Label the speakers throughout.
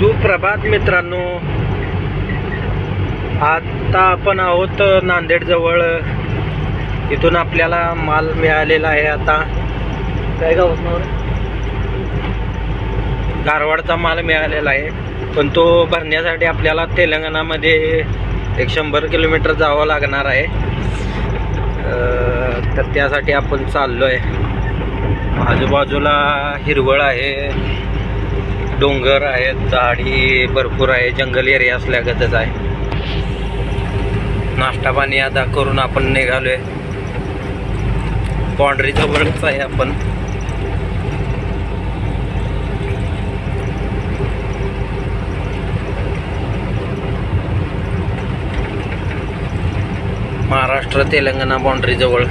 Speaker 1: सुप्रभात मित्रांनो, आता आपण आहोत नांदेड जवळ. इथून आपल्याला माल मिळालेला आहे. आता काय गाव गारवाडचा माल मिळालेला आहे, पण तो भरण्यासाठी आपल्याला तेलंगणामध्ये 100 किलोमीटर जावं लागणार आहे. तर त्यासाठी आपण चाललो आहे. आजूबाजूला हिरवळ आहे, डोंगर आहेत, झाडी भरपूर आहे, जंगल एरिया असल्यागतच आहे. नाश्ता पाणी आता करून आपण निघालोय. बाउंड्री जवळच आहे आपण. महाराष्ट्र तेलंगणा बाउंड्री जवळ.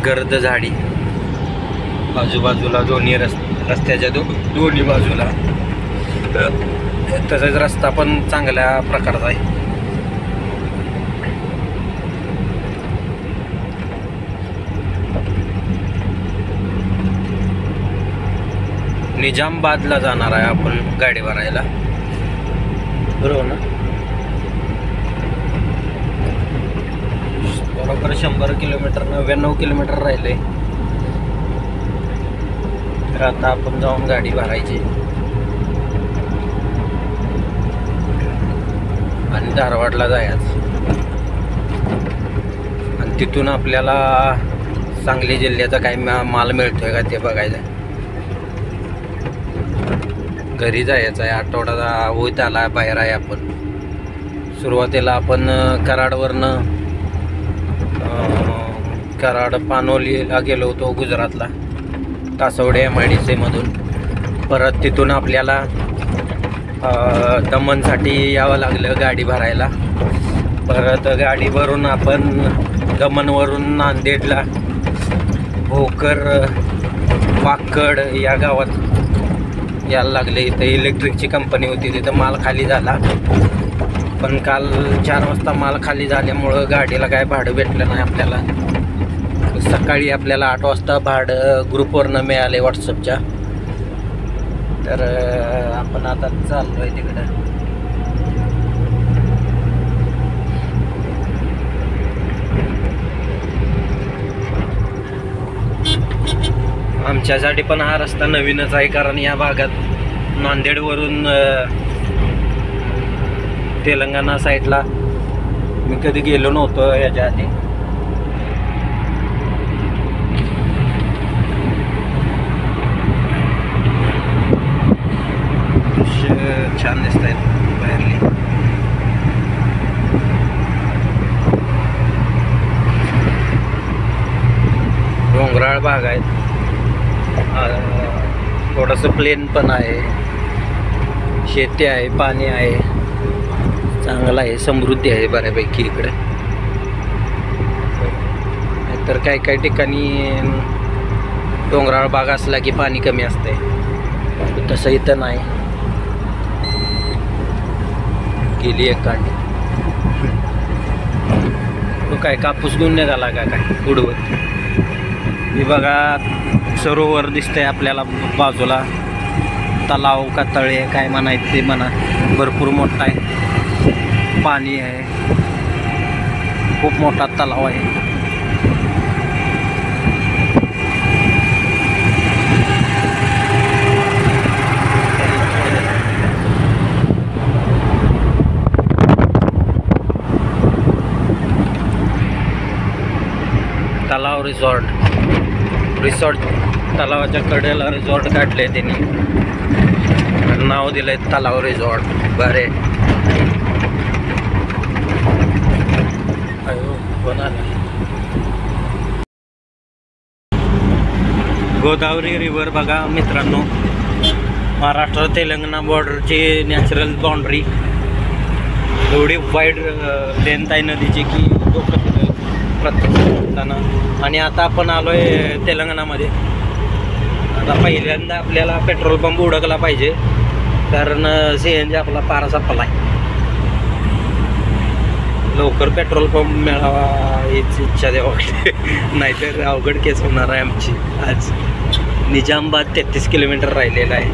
Speaker 1: गर्द झाडी आजूबाजूला, दोन्ही रस्त्याच्या दोन्ही बाजूला. तसाच रस्ता पण चांगल्या प्रकारचा आहे. निजामाबादला जाणार आहे आपण गाडी भरायला, बरोबर ना? बरोबर 100 किलोमीटर, 99 किलोमीटर राहिले. तर आता आपण जाऊन गाडी भरायची आणि धारवाडला जायचं. आणि तिथून आपल्याला सांगली जिल्ह्याचा काही माल मिळतोय का ते बघायचं. घरी जायचं आहे. आठवडा होत आला, बाहेर आहे आपण. सुरुवातीला आपण कराडवरनं कराड पानोलीला गेलो होतो, गुजरातला, तासवडे MIDC मधून. परत तिथून आपल्याला दमनसाठी यावं लागलं गाडी भरायला. परत गाडी भरून आपण दमनवरून नांदेडला भोकर वाकड या गावात यायला लागले. इथं इलेक्ट्रिकची कंपनी होती, तिथं माल खाली झाला. पण काल 4 वाजता माल खाली झाल्यामुळं गाडीला काय भाडं भेटलं नाही आपल्याला. सकाळी आपल्याला 8 वाजता भाडं ग्रुपवरनं मिळाले व्हॉट्सअपच्या. तर आपण आता चाललो आहे तिकडं. आमच्यासाठी पण हा रस्ता नवीनच आहे, कारण या भागात नांदेडवरून तेलंगणा साईडला मी कधी गेलो नव्हतो याच्या आधी. छान दिसत आहेत बाहेरली. डोंगराळ भाग आहेत, थोडंसं प्लेन पण आहे, शेती आहे, पाणी आहे, चांगलं आहे, समृद्धी आहे बऱ्यापैकी इकडे. तर काही ठिकाणी डोंगराळ भाग असला की पाणी कमी असते, तसं इथं नाही. गेली एक कांडी. तो काय कापूस घेऊन निघाला का काय उडवत? हे बघा, सरोवर दिसतंय आपल्याला बाजूला. तलाव का तळे काय म्हणायचं ते म्हणा, भरपूर मोठा आहे, पाणी आहे, खूप मोठा तलाव आहे. तलाव रिसॉर्ट तलावाच्या कडेला रिसॉर्ट काढले त्यांनी, नाव दिलंय तलाव रिसॉर्ट. बरे गोदावरी रिव्हर बघा मित्रांनो. महाराष्ट्र तेलंगणा बॉर्डरची नॅचरल बाउंड्री. एवढी वाईड लेंथ आहे नदीची की प्रत्येक. आणि आता आपण आलोय तेलंगणामध्ये. आता पहिल्यांदा आपल्याला पेट्रोल पंप उडकला पाहिजे, कारण CNG आपला पारा संपला आहे. लवकर पेट्रोल पंप मिळावा हीच इच्छा द्यावी नाहीतर अवघड केस होणार आहे आमची. आज निजामाबाद 33 किलोमीटर राहिलेला आहे.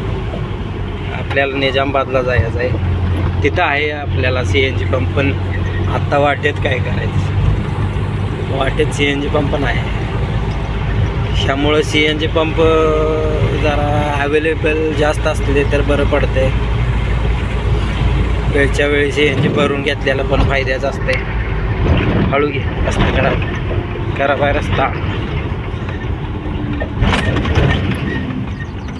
Speaker 1: आपल्याला निजामाबादला जायचं आहे. तिथं आहे आपल्याला CNG पंप, पण आत्ता वाटेत काय करायचं, वाटेत CNG पंप नाही. त्यामुळं CNG पंप जरा अवेलेबल जास्त असले तर बरं पडते. वेळच्या वेळी CNG भरून घेतलेलं पण फायद्याचं असते. हळू घे, रस्ता करा बाय रस्ता.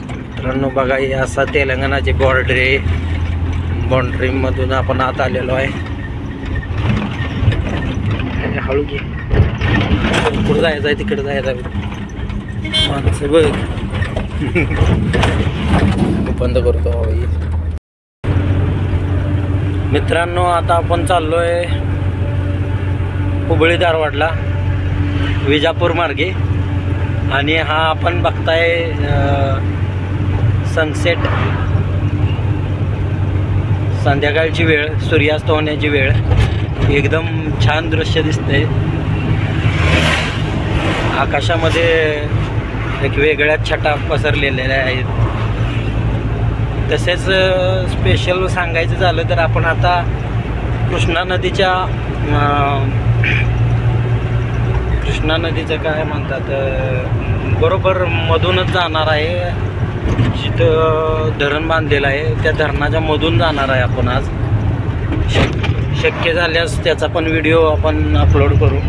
Speaker 1: मित्रांनो बघा, हे असा तेलंगणाची बाउंड्रीमधून आपण आत आलेलो आहे. हळू घे, कुठं जायचं आहे तिकडं जायचं आहे. माणसं बघ बंद करतो. मित्रांनो आता आपण चाललो आहे हुबळी धारवाडला विजापूर मार्गे. आणि हा आपण बघताय सनसेट, संध्याकाळची वेळ, सूर्यास्त होण्याची वेळ. एकदम छान दृश्य दिसतंय. आकाशामध्ये एक वेगळ्या छटा पसरलेल्या आहेत. तसेच स्पेशल सांगायचं झालं तर आपण आता कृष्णा नदीचं काय म्हणतात बरोबर मधूनच जाणार आहे. जिथं धरण बांधलेलं आहे त्या धरणाच्या मधून जाणार आहे आपण आज. शक्य झाल्यास त्याचा पण व्हिडिओ आपण अपलोड करू.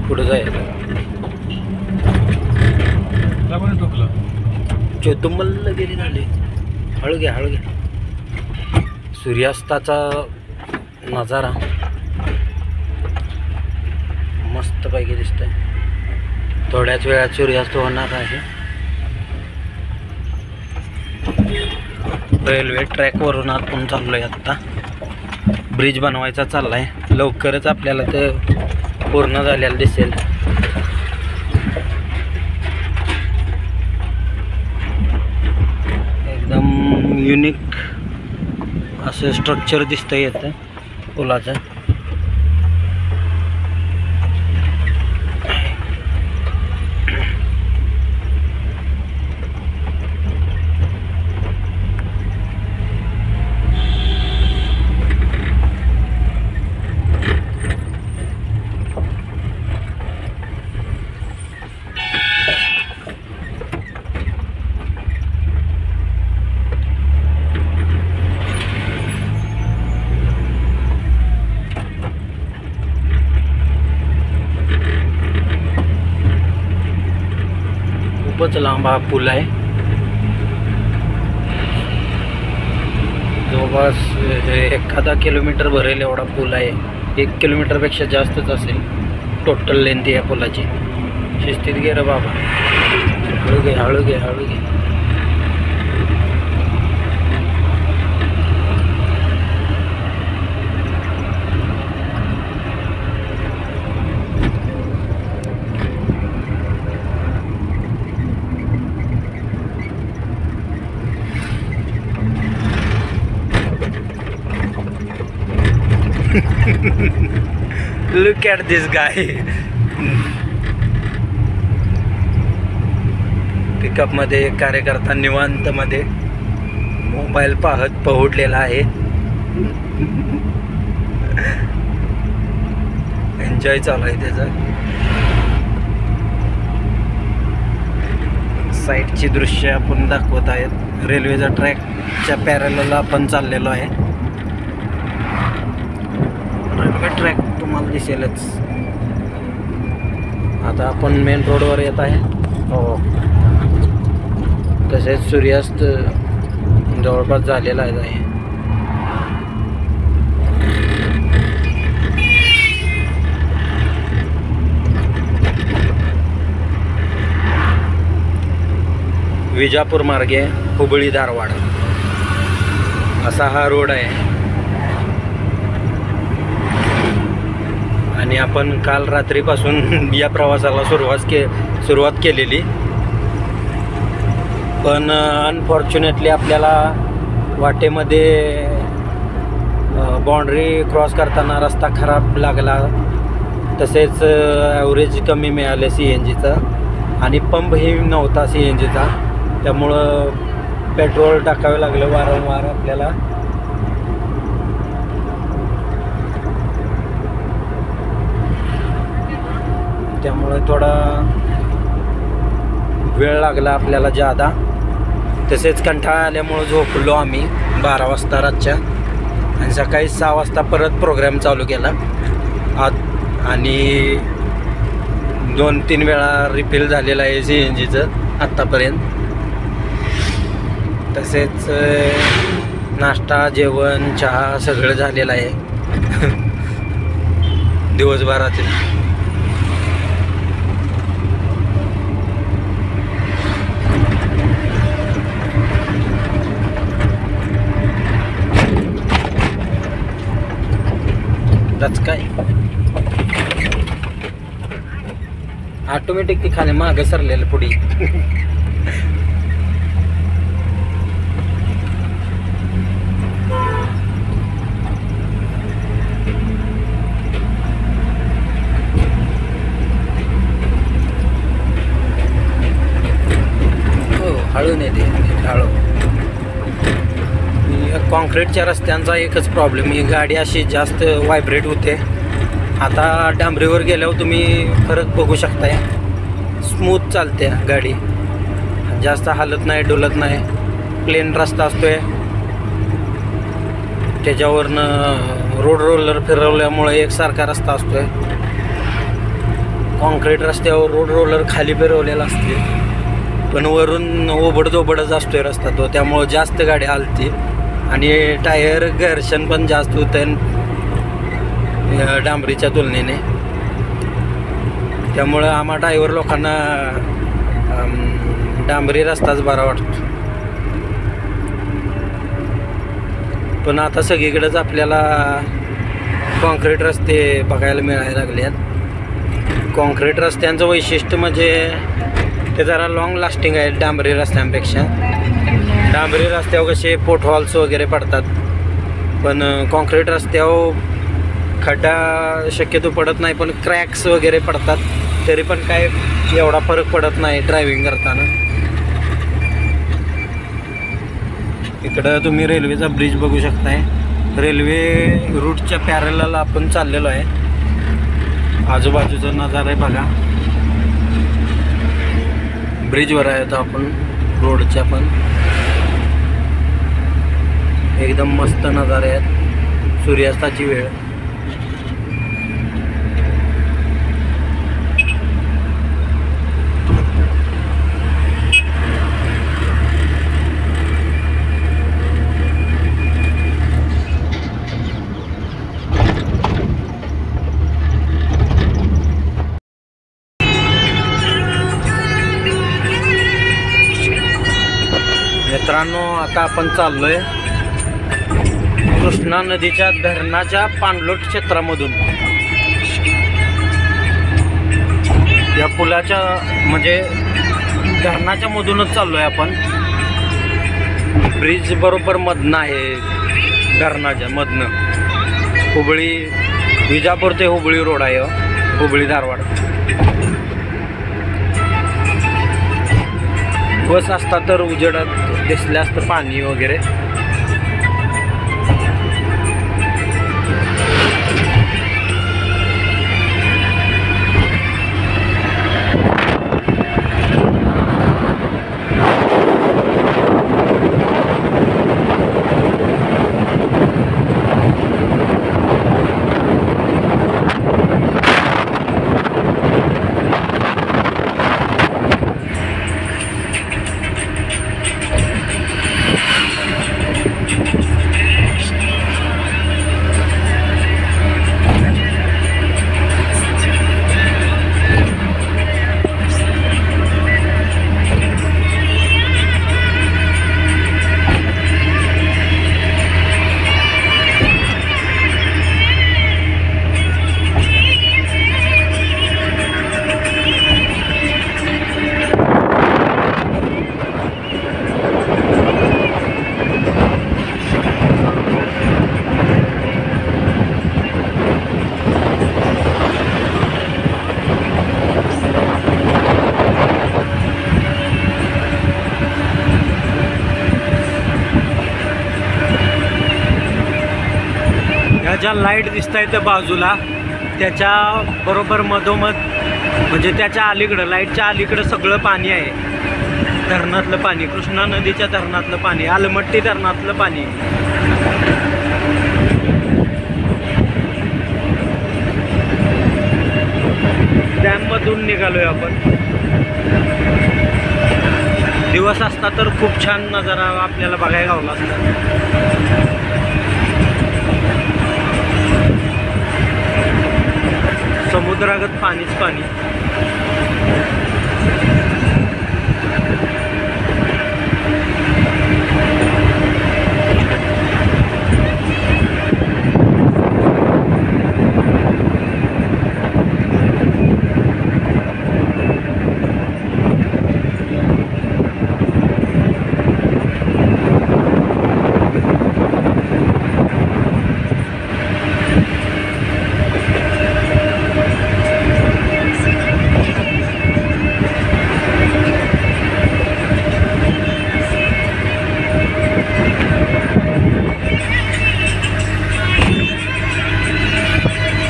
Speaker 1: पुढे जायचं चोतुंबलला गेली झाली. हळू घ्या हळू घ्या. सूर्यास्ताचा नजारा मस्तपैकी दिसतोय. थोड्याच वेळात सूर्यास्त होणार आहे. रेल्वे ट्रॅकवरून आपण चाललोय. आत्ता ब्रिज बनवायचा चाललाय. लवकरच आपल्याला ते पूर्ण झालेलं दिसेल. एकदम युनिक असं स्ट्रक्चर दिसतं येतं पुलाचं. खूपच लांब हा पूल आहे. जवळपास 1 किलोमीटर भरेल एवढा पूल आहे. 1 किलोमीटरपेक्षा जास्तच असेल टोटल लेंथ या पुलाची. शिस्तीत गे रे बाबा. हळू घे हळू घे हळू घे. Look at this guy. Pickup मध्ये एक कार्यकर्ता निवांत मध्ये मोबाईल पाहत पहुडलेला आहे. एन्जॉय चालू आहे त्याचा. साईडची दृश्य आपण दाखवत आहेत. रेल्वेच्या ट्रॅकच्या पॅरलल आपण चाललेलो आहे. रेल्वे ट्रॅक तुम्हाला दिसेलच. आता आपण मेन रोडवर येत आहे. हो, तसेच सूर्यास्त जवळपास झालेला आहे. विजापूर मार्गे हुबळी धारवाड असा हा रोड आहे. आणि आपण काल रात्रीपासून या प्रवासाला सुरुवात केलेली, पण अनफॉर्च्युनेटली आपल्याला वाटेमध्ये बाउंड्री क्रॉस करताना रस्ता खराब लागला, तसेच ॲव्हरेज कमी मिळाले CNGचं आणि पंपही नव्हता CNGचा, त्यामुळं पेट्रोल टाकावे लागलं वारंवार आपल्याला. त्यामुळे थोडा वेळ लागला आपल्याला जादा. तसेच कंटाळा आल्यामुळं झोपलो आम्ही 12 वाजता रातच्या, आणि सकाळी 6 वाजता परत प्रोग्राम चालू केला आणि 2-3 वेळा रिफिल झालेलं आहे CNGचं आत्तापर्यंत. तसेच नाश्ता, जेवण, चहा सगळं झालेलं आहे दिवसभरातील. त्याच काय ऑटोमॅटिक ती खाली मागं सरलेलं पुढे. हळू नेते हळू. कॉन्क्रीटच्या रस्त्यांचा एकच प्रॉब्लेम, ही गाडी अशी जास्त व्हायब्रेट होते. आता डांबरीवर गेल्यावर तुम्ही फरक बघू शकताय, स्मूथ चालते गाडी, जास्त हालत नाही, डोलत नाही. प्लेन रस्ता असतोय, त्याच्यावरनं रोड रोलर फिरवल्यामुळे एकसारखा रस्ता असतोय. कॉन्क्रीट रस्त्यावर रोड रोलर खाली फिरवलेला असते, पण वरून ओबडधोबडच असतोय रस्ता तो, त्यामुळं जास्त गाडी हालते आणि टायर घर्षण पण जास्त होतं डांबरीच्या तुलनेने. त्यामुळं आम्हा ड्रायव्हर लोकांना डांबरी रस्ताच बरा वाटतो. पण आता सगळीकडेच आपल्याला कॉन्क्रीट रस्ते बघायला मिळायला लागले आहेत. कॉन्क्रीट रस्त्यांचं वैशिष्ट्य म्हणजे ते जरा लॉंग लास्टिंग आहे डांबरी रस्त्यांपेक्षा. डांबरी रस्त्यावर कसे पोटहॉल्स वगैरे पडतात, पण कॉन्क्रीट रस्त्यावर खड्डा शक्यतो पडत नाही, पण क्रॅक्स वगैरे पडतात, तरी पण काय एवढा फरक पडत नाही ड्रायव्हिंग करताना. इकडं तुम्ही रेल्वेचा ब्रिज बघू शकताय. रेल्वे रूटच्या पॅरलल आपण चाललेलो आहे. आजूबाजूचा नजारा आहे बघा. ब्रिजवर आहे आता आपण, रोडच्या पण एकदम मस्त नजारे आहेत. सूर्यास्ताची वेळ. मित्रांनो, आता आपण चाललोय कृष्णा नदीच्या धरणाच्या पाणलोट क्षेत्रामधून. या पुलाच्या म्हणजे धरणाच्या मधूनच चाललोय आपण. ब्रिज बरोबर मधनं आहे, धरणाच्या मधनं. हुबळी विजापूर ते हुबळी रोड आहे, हुबळी धारवाड. बस असता तर उजेडात दिसले असतं पाणी वगैरे. ज्या लाईट दिसत आहे त्या बाजूला त्याच्या बरोबर मधोमध म्हणजे त्याच्या अलीकडं लाईटच्या अलीकडं सगळं पाणी आहे, धरणातलं पाणी, कृष्णा नदीच्या धरणातलं पाणी, आलमट्टी धरणातलं पाणी. डॅममधून निघालोय आपण. दिवस असता तर खूप छान नजारा आपल्याला बघायला गावला असता. समुद्रागत पाणीच पाणी.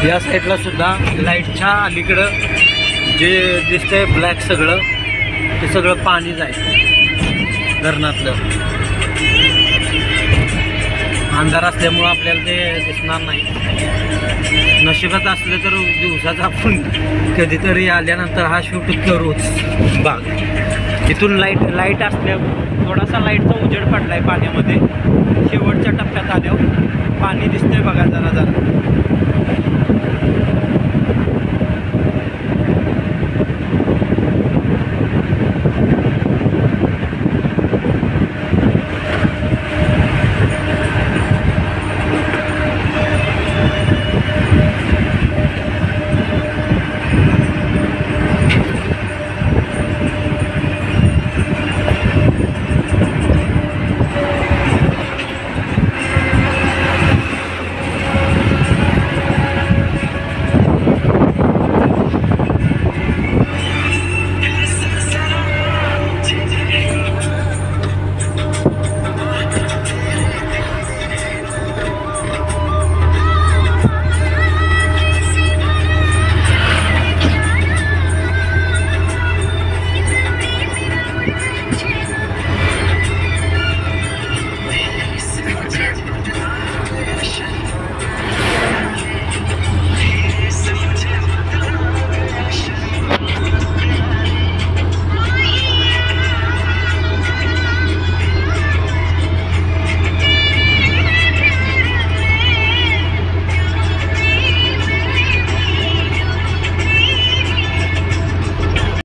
Speaker 1: या साईडला सुद्धा लाईटच्या अलीकडं जे दिसतंय ब्लॅक सगळं ते सगळं पाणीच आहे धरणातलं. अंधार असल्यामुळं आपल्याला ते दिसणार नाही. नशिबात असलं तर दिवसाचा आपण कधीतरी आल्यानंतर हा शूट करूच भाग. इथून लाईट असल्या थोडासा लाईटचा उजेड पडलाय पाण्यामध्ये. शेवटच्या टप्प्यात आल्यावर पाणी दिसतंय बघा जरा जरा.